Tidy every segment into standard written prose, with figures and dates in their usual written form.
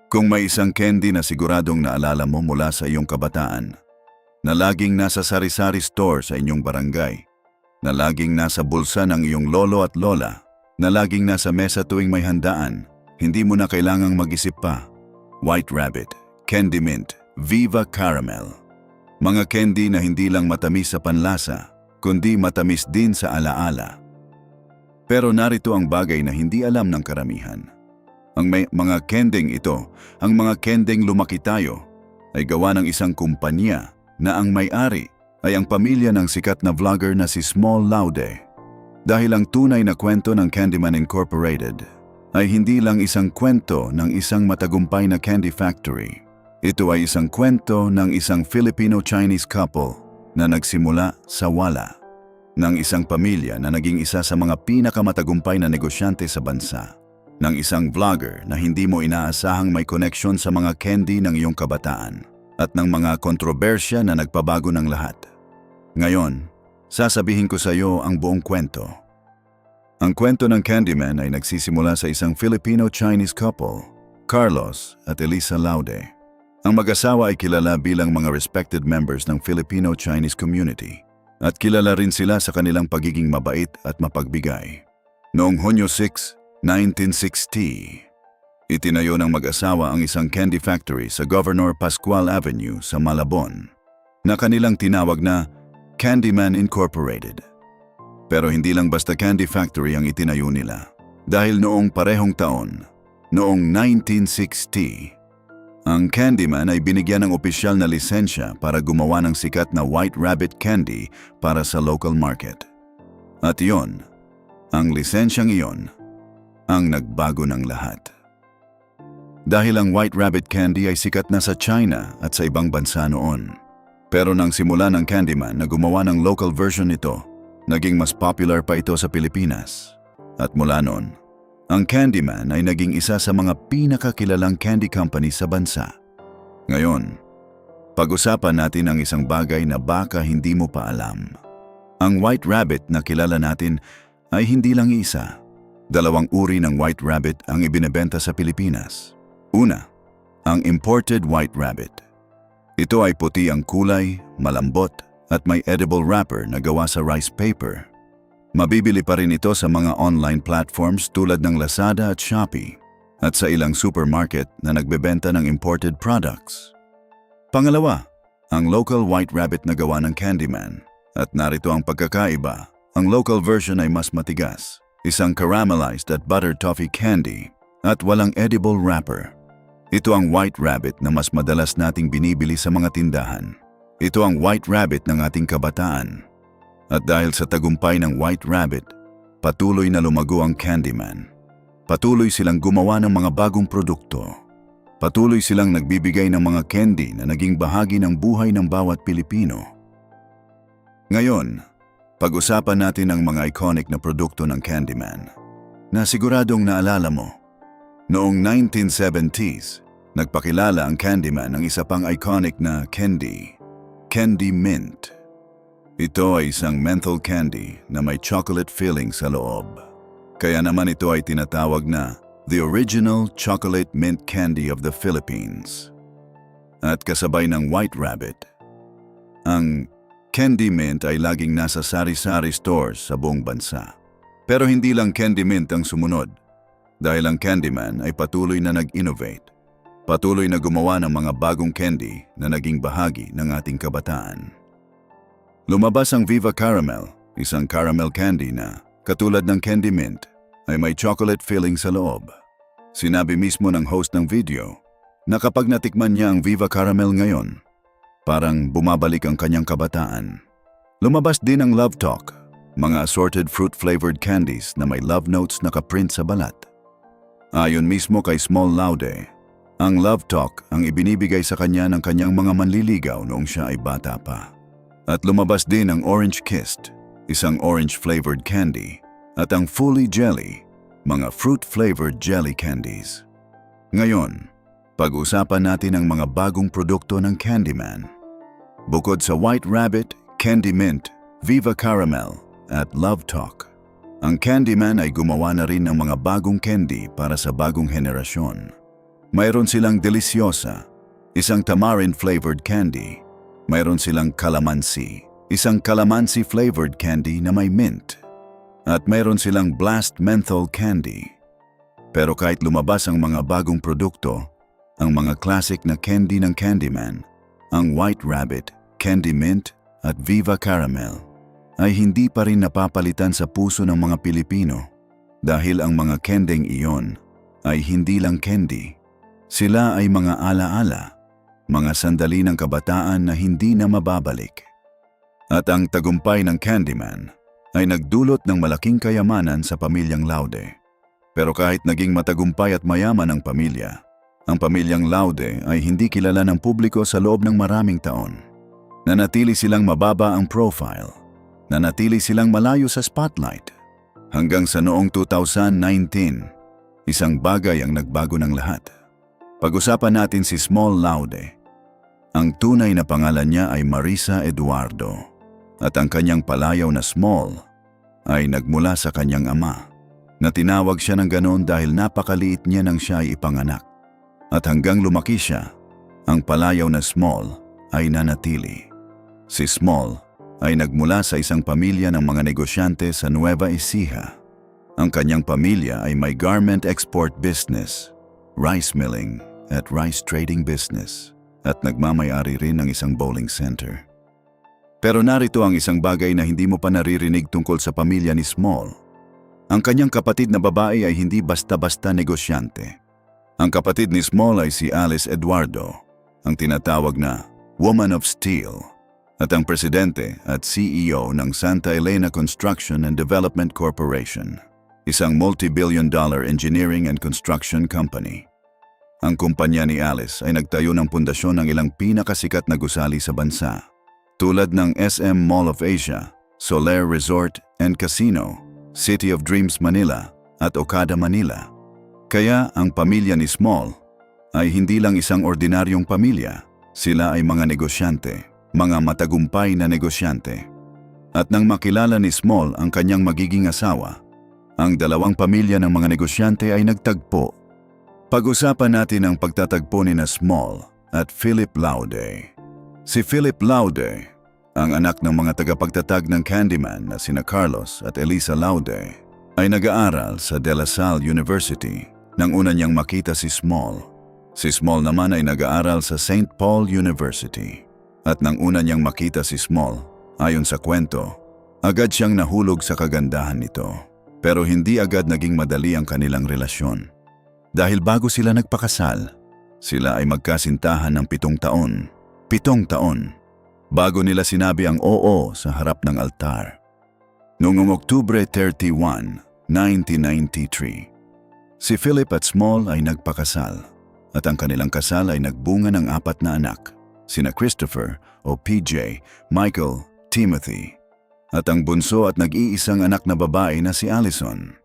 Kung may isang candy na siguradong naalala mo mula sa iyong kabataan, na laging nasa sari-sari store sa inyong barangay, na laging nasa bulsa ng iyong lolo at lola, na laging nasa mesa tuwing may handaan, hindi mo na kailangang mag-isip pa. White Rabbit, Candy Mint, Viva Caramel. Mga candy na hindi lang matamis sa panlasa, kundi matamis din sa alaala. Pero narito ang bagay na hindi alam ng karamihan. Ang mga kending ito, ang mga kending lumaki tayo, ay gawa ng isang kumpanya na ang may-ari ay ang pamilya ng sikat na vlogger na si Small Laude. Dahil ang tunay na kwento ng Candyman Incorporated ay hindi lang isang kwento ng isang matagumpay na candy factory. Ito ay isang kwento ng isang Filipino-Chinese couple na nagsimula sa wala, ng isang pamilya na naging isa sa mga pinakamatagumpay na negosyante sa bansa, ng isang vlogger na hindi mo inaasahang may koneksyon sa mga candy ng iyong kabataan, at ng mga kontrobersya na nagpabago ng lahat. Ngayon, sasabihin ko sa iyo ang buong kwento. Ang kwento ng Candyman ay nagsisimula sa isang Filipino-Chinese couple, Carlos at Elisa Laude. Ang mag-asawa ay kilala bilang mga respected members ng Filipino-Chinese community, at kilala rin sila sa kanilang pagiging mabait at mapagbigay. Noong Hunyo 6, 1960, itinayo ng mag-asawa ang isang candy factory sa Governor Pascual Avenue sa Malabon, na kanilang tinawag na Candyman Incorporated. Pero hindi lang basta candy factory ang itinayo nila, dahil noong parehong taon, noong 1960, ang Candyman ay binigyan ng opisyal na lisensya para gumawa ng sikat na White Rabbit candy para sa local market. At iyon, ang lisensyang iyon, ang nagbago ng lahat. Dahil ang White Rabbit candy ay sikat na sa China at sa ibang bansa noon. Pero nang simula ng Candyman na gumawa ng local version nito, naging mas popular pa ito sa Pilipinas. At mula noon, ang Candyman ay naging isa sa mga pinakakilalang candy company sa bansa. Ngayon, pag-usapan natin ang isang bagay na baka hindi mo pa alam. Ang White Rabbit na kilala natin ay hindi lang isa. Dalawang uri ng White Rabbit ang ibinebenta sa Pilipinas. Una, ang imported White Rabbit. Ito ay puti ang kulay, malambot, at may edible wrapper na gawa sa rice paper. Mabibili pa rin ito sa mga online platforms tulad ng Lazada at Shopee, at sa ilang supermarket na nagbebenta ng imported products. Pangalawa, ang local White Rabbit na gawa ng Candyman. At narito ang pagkakaiba, ang local version ay mas matigas, isang caramelized at buttered toffee candy, at walang edible wrapper. Ito ang White Rabbit na mas madalas nating binibili sa mga tindahan. Ito ang White Rabbit ng ating kabataan. At dahil sa tagumpay ng White Rabbit, patuloy na lumago ang Candyman. Patuloy silang gumawa ng mga bagong produkto. Patuloy silang nagbibigay ng mga candy na naging bahagi ng buhay ng bawat Pilipino. Ngayon, pag-usapan natin ang mga iconic na produkto ng Candyman na siguradong naalala mo. Noong 1970s, nagpakilala ang Candyman ng isa pang iconic na candy, Candy Mint. Ito ay isang menthol candy na may chocolate filling sa loob. Kaya naman ito ay tinatawag na the original chocolate mint candy of the Philippines. At kasabay ng White Rabbit, ang Candy Mint ay laging nasa sari-sari stores sa buong bansa. Pero hindi lang Candy Mint ang sumunod. Dahil ang Candyman ay patuloy na nag-innovate, patuloy na gumawa ng mga bagong candy na naging bahagi ng ating kabataan. Lumabas ang Viva Caramel, isang caramel candy na, katulad ng Candy Mint, ay may chocolate filling sa loob. Sinabi mismo ng host ng video na kapag natikman niya ang Viva Caramel ngayon, parang bumabalik ang kanyang kabataan. Lumabas din ang Love Talk, mga assorted fruit-flavored candies na may love notes na nakaprint sa balat. Ayon mismo kay Small Laude, ang Love Talk ang ibinibigay sa kanya ng kanyang mga manliligaw noong siya ay bata pa. At lumabas din ang Orange Kissed, isang orange-flavored candy, at ang Fully Jelly, mga fruit-flavored jelly candies. Ngayon, pag-usapan natin ang mga bagong produkto ng Candyman. Bukod sa White Rabbit, Candy Mint, Viva Caramel, at Love Talk, ang Candyman ay gumawa na rin ng mga bagong candy para sa bagong henerasyon. Mayroon silang delisyosa, isang tamarind-flavored candy. Mayroon silang calamansi, isang calamansi-flavored candy na may mint. At mayroon silang blast menthol candy. Pero kahit lumabas ang mga bagong produkto, ang mga classic na candy ng Candyman, ang White Rabbit, Candy Mint at Viva Caramel, ay hindi pa rin napapalitan sa puso ng mga Pilipino dahil ang mga kending iyon ay hindi lang candy. Sila ay mga alaala, mga sandali ng kabataan na hindi na mababalik. At ang tagumpay ng Candyman ay nagdulot ng malaking kayamanan sa pamilyang Laude. Pero kahit naging matagumpay at mayaman ang pamilyang Laude ay hindi kilala ng publiko sa loob ng maraming taon. Nanatili silang mababa ang profile, nanatili silang malayo sa spotlight. Hanggang sa noong 2019, isang bagay ang nagbago ng lahat. Pag-usapan natin si Small Laude. Ang tunay na pangalan niya ay Marisa Eduardo at ang kanyang palayaw na Small ay nagmula sa kanyang ama na tinawag siya ng ganon dahil napakaliit niya nang siya ay ipanganak. At hanggang lumaki siya, ang palayaw na Small ay nanatili. Si Small ay nagmula sa isang pamilya ng mga negosyante sa Nueva Ecija. Ang kanyang pamilya ay may garment export business, rice milling at rice trading business at nagmamay-ari rin ng isang bowling center. Pero narito ang isang bagay na hindi mo pa naririnig tungkol sa pamilya ni Small. Ang kanyang kapatid na babae ay hindi basta-basta negosyante. Ang kapatid ni Small ay si Alice Eduardo, ang tinatawag na Woman of Steel, at ang presidente at CEO ng Santa Elena Construction and Development Corporation, isang multi-billion-dollar engineering and construction company. Ang kumpanya ni Alice ay nagtayo ng pundasyon ng ilang pinakasikat na gusali sa bansa, tulad ng SM Mall of Asia, Soler Resort and Casino, City of Dreams Manila at Okada Manila. Kaya ang pamilya ni Small ay hindi lang isang ordinaryong pamilya, sila ay mga negosyante, mga matagumpay na negosyante. At nang makilala ni Small ang kanyang magiging asawa, ang dalawang pamilya ng mga negosyante ay nagtagpo. Pag-usapan natin ang pagtatagpo ni na Small at Philip Laude. Si Philip Laude, ang anak ng mga tagapagtatag ng Candyman na sina Carlos at Elisa Laude, ay nag-aaral sa De La Salle University nang una niyang makita si Small. Si Small naman ay nag-aaral sa St. Paul University. At nang una niyang makita si Small, ayon sa kwento, agad siyang nahulog sa kagandahan nito. Pero hindi agad naging madali ang kanilang relasyon. Dahil bago sila nagpakasal, sila ay magkasintahan ng 7 taon. 7 taon. Bago nila sinabi ang oo sa harap ng altar. Noong Oktubre 31, 1993, si Philip at Small ay nagpakasal at ang kanilang kasal ay nagbunga ng 4 na anak, sina Christopher o PJ, Michael, Timothy, at ang bunso at nag-iisang anak na babae na si Allison.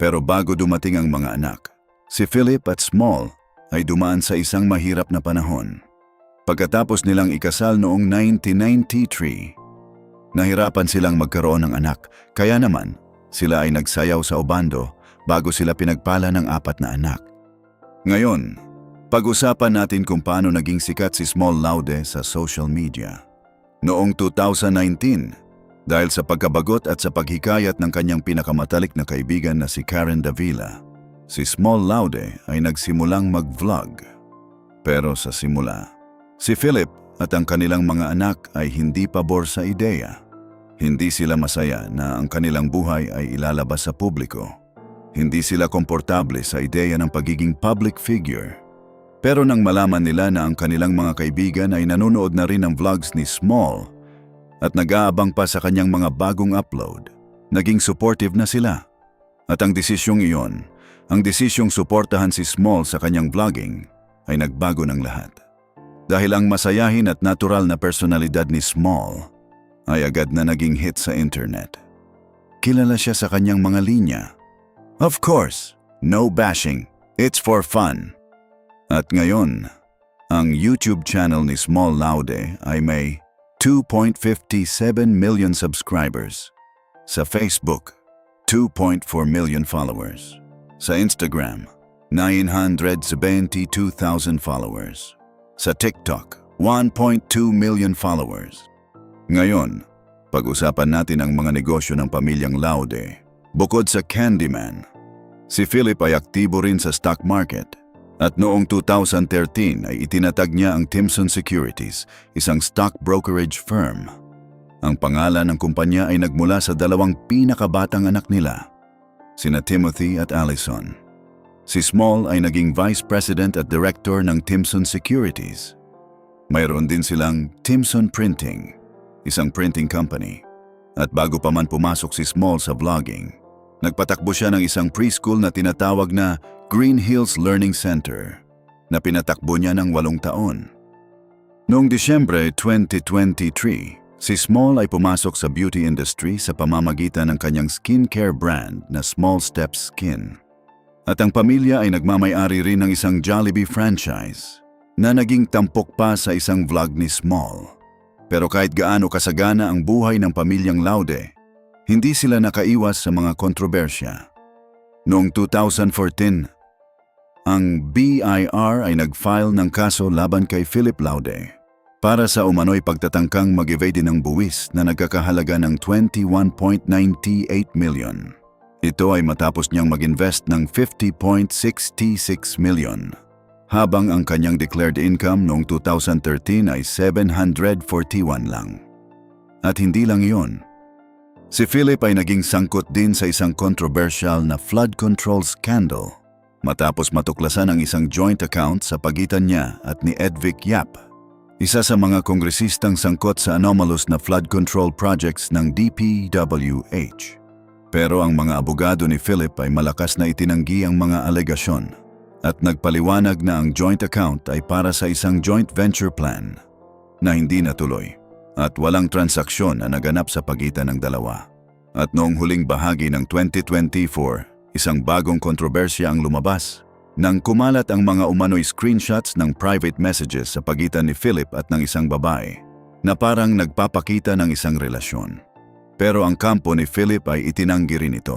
Pero bago dumating ang mga anak, si Philip at Small ay dumaan sa isang mahirap na panahon. Pagkatapos nilang ikasal noong 1993, nahirapan silang magkaroon ng anak, kaya naman sila ay nagsayaw sa Obando bago sila pinagpala ng 4 na anak. Ngayon, pag-usapan natin kung paano naging sikat si Small Laude sa social media. Noong 2019, dahil sa pagkabagot at sa paghikayat ng kanyang pinakamatalik na kaibigan na si Karen Davila, si Small Laude ay nagsimulang mag-vlog. Pero sa simula, si Philip at ang kanilang mga anak ay hindi pabor sa ideya. Hindi sila masaya na ang kanilang buhay ay ilalabas sa publiko. Hindi sila komportable sa ideya ng pagiging public figure. Pero nang malaman nila na ang kanilang mga kaibigan ay nanonood na rin ng vlogs ni Small at nag-aabang pa sa kanyang mga bagong upload, naging supportive na sila. At ang desisyong iyon, ang desisyong suportahan si Small sa kanyang vlogging, ay nagbago ng lahat. Dahil ang masayahin at natural na personalidad ni Small ay agad na naging hit sa internet. Kilala siya sa kanyang mga linya. Of course, no bashing, it's for fun. At ngayon, ang YouTube channel ni Small Laude ay may 2.57 million subscribers. Sa Facebook, 2.4 million followers. Sa Instagram, 972,000 followers. Sa TikTok, 1.2 million followers. Ngayon, pag-usapan natin ang mga negosyo ng pamilyang Laude. Bukod sa Candyman, si Philip ay aktibo rin sa stock market. At noong 2013 ay itinatag niya ang Timson Securities, isang stock brokerage firm. Ang pangalan ng kumpanya ay nagmula sa dalawang pinakabatang anak nila, sina Timothy at Allison. Si Small ay naging Vice President at Director ng Timson Securities. Mayroon din silang Timson Printing, isang printing company. At bago pa man pumasok si Small sa vlogging, nagpatakbo siya ng isang preschool na tinatawag na Green Hills Learning Center na pinatakbo niya ng 8 taon. Noong Disyembre 2023, si Small ay pumasok sa beauty industry sa pamamagitan ng kanyang skincare brand na Small Steps Skin. At ang pamilya ay nagmamay-ari rin ng isang Jollibee franchise na naging tampok pa sa isang vlog ni Small. Pero kahit gaano kasagana ang buhay ng pamilyang Laude, hindi sila nakaiwas sa mga kontrobersya. Noong 2014, ang BIR ay nag-file ng kaso laban kay Philip Laude para sa umano'y pagtatangkang mag-evade ng buwis na nagkakahalaga ng 21.98 million. Ito ay matapos niyang mag-invest ng 50.66 million, habang ang kanyang declared income noong 2013 ay 741 lang. At hindi lang iyon. Si Philip ay naging sangkot din sa isang controversial na flood control scandal matapos matuklasan ang isang joint account sa pagitan niya at ni Edvic Yap, isa sa mga kongresistang sangkot sa anomalous na flood control projects ng DPWH. Pero ang mga abogado ni Philip ay malakas na itinanggi ang mga alegasyon at nagpaliwanag na ang joint account ay para sa isang joint venture plan na hindi natuloy at walang transaksyon na naganap sa pagitan ng dalawa. At noong huling bahagi ng 2024, isang bagong kontrobersya ang lumabas nang kumalat ang mga umano'y screenshots ng private messages sa pagitan ni Philip at ng isang babae na parang nagpapakita ng isang relasyon. Pero ang kampo ni Philip ay itinanggi rin ito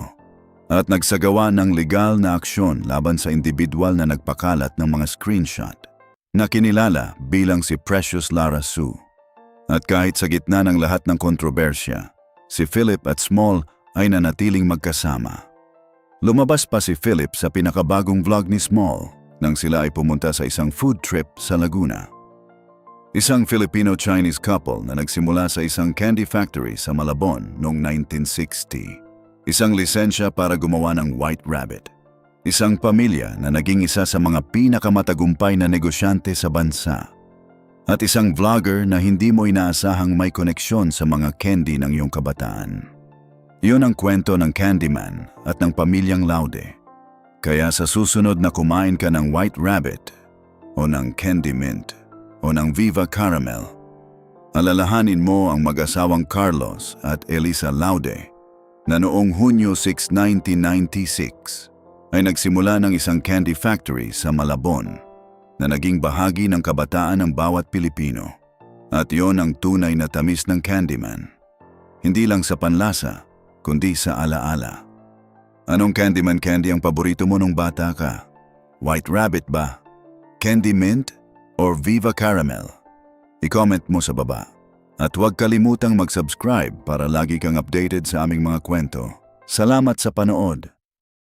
at nagsagawa ng legal na aksyon laban sa individual na nagpakalat ng mga screenshot na kinilala bilang si Precious Lara Sue. At kahit sa gitna ng lahat ng kontrobersya, si Philip at Small ay nanatiling magkasama. Lumabas pa si Philip sa pinakabagong vlog ni Small nang sila ay pumunta sa isang food trip sa Laguna. Isang Filipino-Chinese couple na nagsimula sa isang candy factory sa Malabon noong 1960. Isang lisensya para gumawa ng White Rabbit. Isang pamilya na naging isa sa mga pinakamatagumpay na negosyante sa bansa. At isang vlogger na hindi mo inaasahang may koneksyon sa mga candy ng iyong kabataan. Iyon ang kwento ng Candyman at ng pamilyang Laude. Kaya sa susunod na kumain ka ng White Rabbit o ng Candy Mint o ng Viva Caramel, alalahanin mo ang mag-asawang Carlos at Elisa Laude na noong Hunyo 6, 1996 ay nagsimula ng isang candy factory sa Malabon na naging bahagi ng kabataan ng bawat Pilipino. At yon ang tunay na tamis ng Candyman. Hindi lang sa panlasa, kundi sa alaala. Anong Candyman candy ang paborito mo nung bata ka? White Rabbit ba? Candy Mint? Or Viva Caramel? I-comment mo sa baba. At huwag kalimutang mag-subscribe para lagi kang updated sa aming mga kwento. Salamat sa panood!